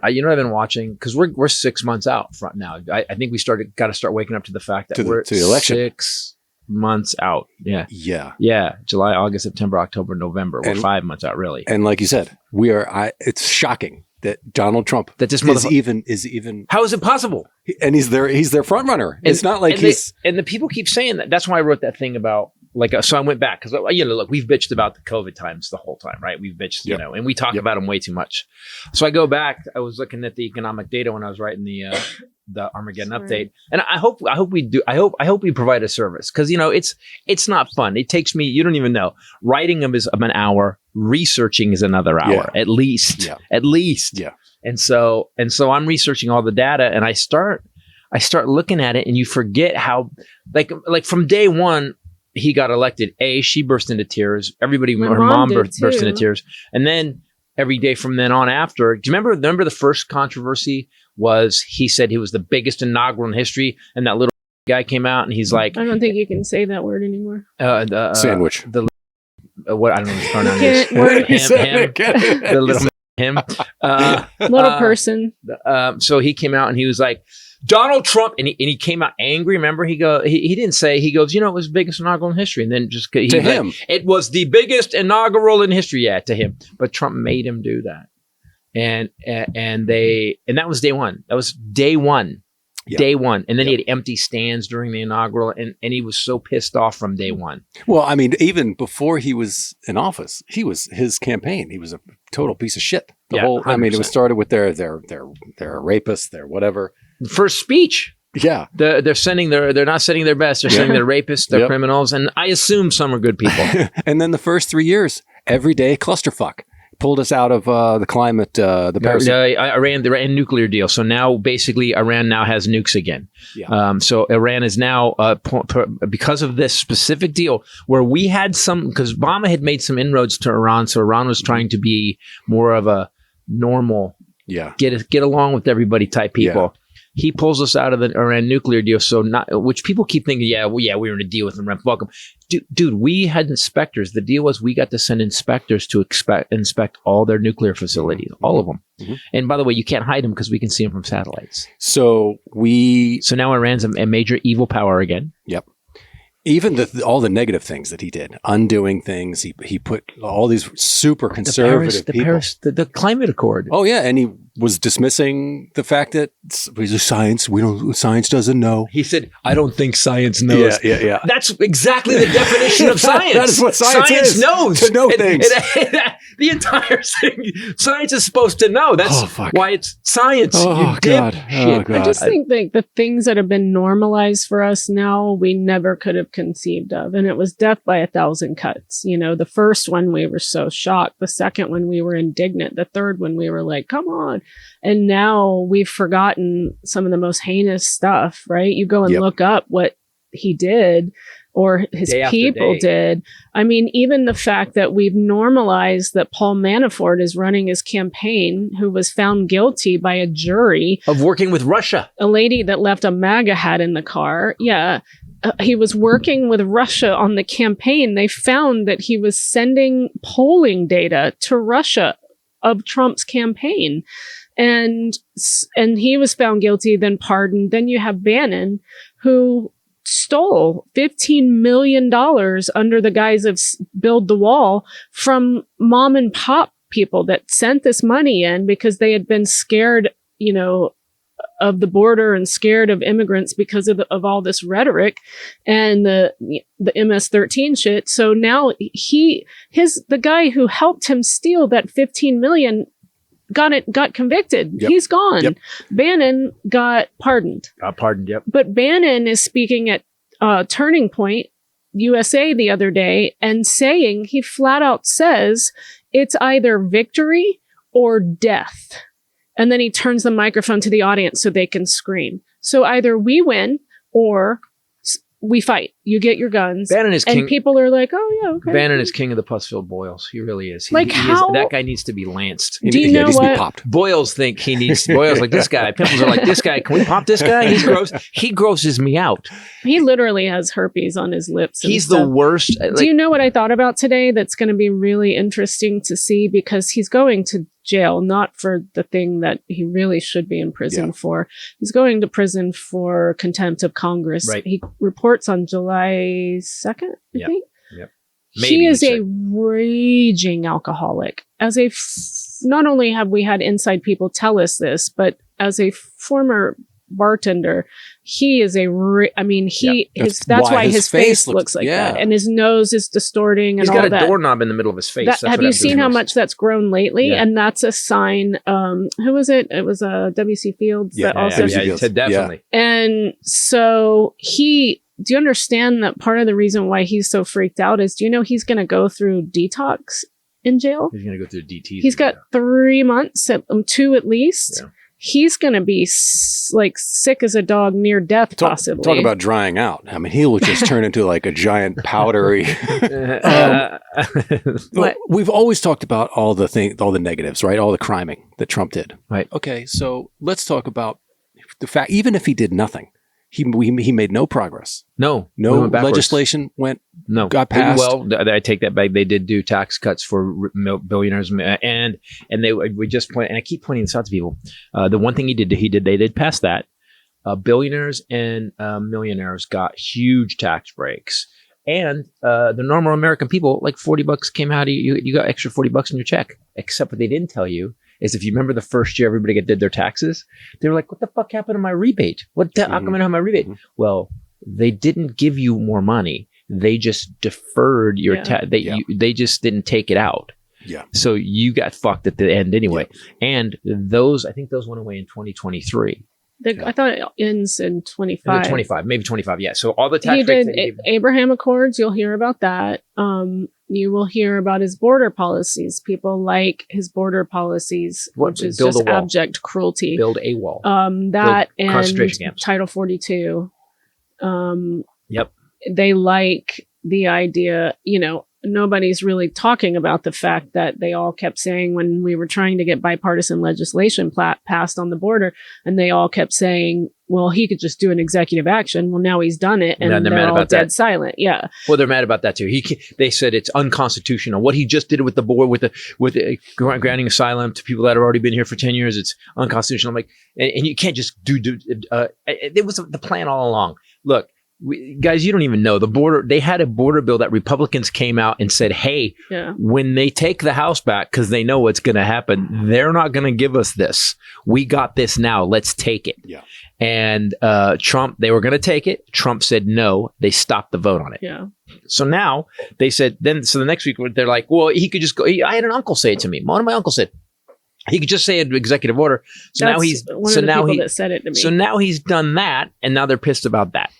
you know what I've been watching? Because we're 6 months out from now. I think we got to start waking up to the fact that we're to the election. 6 months out. Yeah. Yeah. Yeah. July, August, September, October, November. We're 5 months out, really. And like you said, it's shocking that Donald Trump is even. How is it possible? And he's their front runner. It's not like and the people keep saying that. That's why I wrote that thing about so I went back because look, we've bitched about the COVID times the whole time, right? We've bitched, and we talk about them way too much. So I go back. I was looking at the economic data when I was writing the Armageddon update, and I hope we provide a service because it's not fun. It takes me, you don't even know, writing them is an hour, researching is another hour at least. Yeah. And so I'm researching all the data, and I start looking at it, and you forget how like from day one. He got elected. She burst into tears. Her mom burst into tears. And then every day from then on after, do you remember the first controversy was he said he was the biggest inaugural in history, and that little guy came out and he's like, I don't think you can say that word anymore. Sandwich. What I don't know his pronoun is. The little him. Little person. So he came out and he was like, Donald Trump, and he came out angry. Remember, he didn't say, he goes, it was the biggest inaugural in history. And then just to him, it was the biggest inaugural in history. Yeah, to him. But Trump made him do that. And that was day one. That was day one. Yeah. Day one. And then he had empty stands during the inaugural, and he was so pissed off from day one. Well, I mean, even before he was in office, his campaign, he was a total piece of shit. The whole, 100%. I mean, it was started with they're rapists, they're whatever. First speech. Yeah. They're not sending their best. They're sending their rapists, their criminals, and I assume some are good people. And then the first 3 years, every day clusterfuck. Pulled us out of the climate, the Paris. Iran nuclear deal. So now basically Iran now has nukes again. Yeah. So Iran is now, because of this specific deal where we had because Obama had made some inroads to Iran. So Iran was trying to be more of a normal, get along with everybody type people. Yeah. He pulls us out of the Iran nuclear deal. So which people keep thinking, we were in a deal with them. Welcome. Dude, we had inspectors. The deal was we got to send inspectors to inspect all their nuclear facilities, all of them. Mm-hmm. And by the way, you can't hide them because we can see them from satellites. So now Iran's a major evil power again. Yep. Even all the negative things that he did, undoing things, he put all these super conservative people. The climate accord. Oh yeah, and he was dismissing the fact that science doesn't know. He said, "I don't think science knows." Yeah. That's exactly the definition of science. That is what science is. Knows to know things. The entire thing, science is supposed to know. That's why it's science. Oh God. I just think that the things that have been normalized for us now, we never could have conceived of, and it was death by 1,000 cuts. The first one we were so shocked. The second one we were indignant. The third one we were like, "Come on!" And now we've forgotten some of the most heinous stuff. Right? You go and look up what he did or his people did. I mean, even the fact that we've normalized that Paul Manafort is running his campaign, who was found guilty by a jury of working with Russia. A lady that left a MAGA hat in the car. Yeah. He was working with Russia on the campaign. They found that he was sending polling data to Russia of Trump's campaign. And he was found guilty, then pardoned. Then you have Bannon, who stole $15 million under the guise of Build the Wall from mom and pop people that sent this money in because they had been scared, of the border and scared of immigrants because of all this rhetoric and the MS-13 shit. So now the guy who helped him steal that 15 million got convicted. Yep. He's gone. Yep. Bannon got pardoned. Yep. But Bannon is speaking at Turning Point USA the other day and saying, he flat out says, it's either victory or death. And then he turns the microphone to the audience so they can scream. So either we win or we fight. You get your guns. Bannon is king. And people are like, oh, yeah, okay. Bannon is king of the Pussfield Boils. He really is. That guy needs to be lanced. Do you know what? Popped. Boils think he needs, Boils like this guy. Pimples are like, this guy, can we pop this guy? He's gross. He grosses me out. He literally has herpes on his lips. He's the worst. Do you know what I thought about today that's going to be really interesting to see? Because he's going to jail, not for the thing that he really should be in prison for. He's going to prison for contempt of Congress. Right. He reports on July 2nd, I think. Yep. He is a raging alcoholic. Not only have we had inside people tell us this, but as a former bartender, he is that's why his face looks like that, and his nose is distorting, and he's got a doorknob in the middle of his face. Have you seen how much that's grown lately? And that's a sign. Who was it? It was W.C. Fields. Definitely. And so do you understand that part of the reason why he's so freaked out is, do you know he's going to go through detox in jail? He's going to go through DTs. He's got 3 months, 2 at least. Yeah. He's going to be sick as a dog, near death, possibly. Talk about drying out. I mean, he will just turn into like a giant powdery. We've always talked about all the negatives, right? All the criming that Trump did. Right. Okay, so let's talk about the fact, even if he did nothing, he made no progress. No legislation got passed. Well, I take that back. They did do tax cuts for billionaires, and we just point. And I keep pointing this out to people. The one thing they did pass that. Billionaires and millionaires got huge tax breaks, and the normal American people, like $40 came out. You got extra $40 in your check. Except what they didn't tell you is, if you remember the first year everybody did their taxes, they were like, what the fuck happened to my rebate? How come I don't have my rebate? Well, they didn't give you more money. They just deferred your they just didn't take it out. Yeah. So you got fucked at the end anyway. Yeah. And I think those went away in 2023. I thought it ends in 25. Maybe 25. Yeah. So all the tax rates. Abraham Accords, you'll hear about that. You will hear about his border policies. People like his border policies, which is just abject cruelty. Build a wall. That and concentration camps. Title 42. Yep. They like the idea, nobody's really talking about the fact that they all kept saying, when we were trying to get bipartisan legislation passed on the border, and they all kept saying, well, he could just do an exegrotive action. Well, now he's done it, and they're all dead silent. Yeah. Well, they're mad about that too. They said it's unconstitutional. What he just did with the board, with the granting asylum to people that have already been here for 10 years, it's unconstitutional. I'm like, and you can't just it was the plan all along. Look, guys, you don't even know the border. They had a border bill that Republicans came out and said, hey, when they take the House back, because they know what's going to happen, they're not going to give us this. We got this now. Let's take it. Yeah. And Trump, they were going to take it. Trump said no. They stopped the vote on it. Yeah. So now they said, so the next week they're like, well, he could just go. I had an uncle say it to me. One of my uncles said, he could just say an executive order. So That's now he's one of the people that said it to me. So now he's done that, and now they're pissed about that.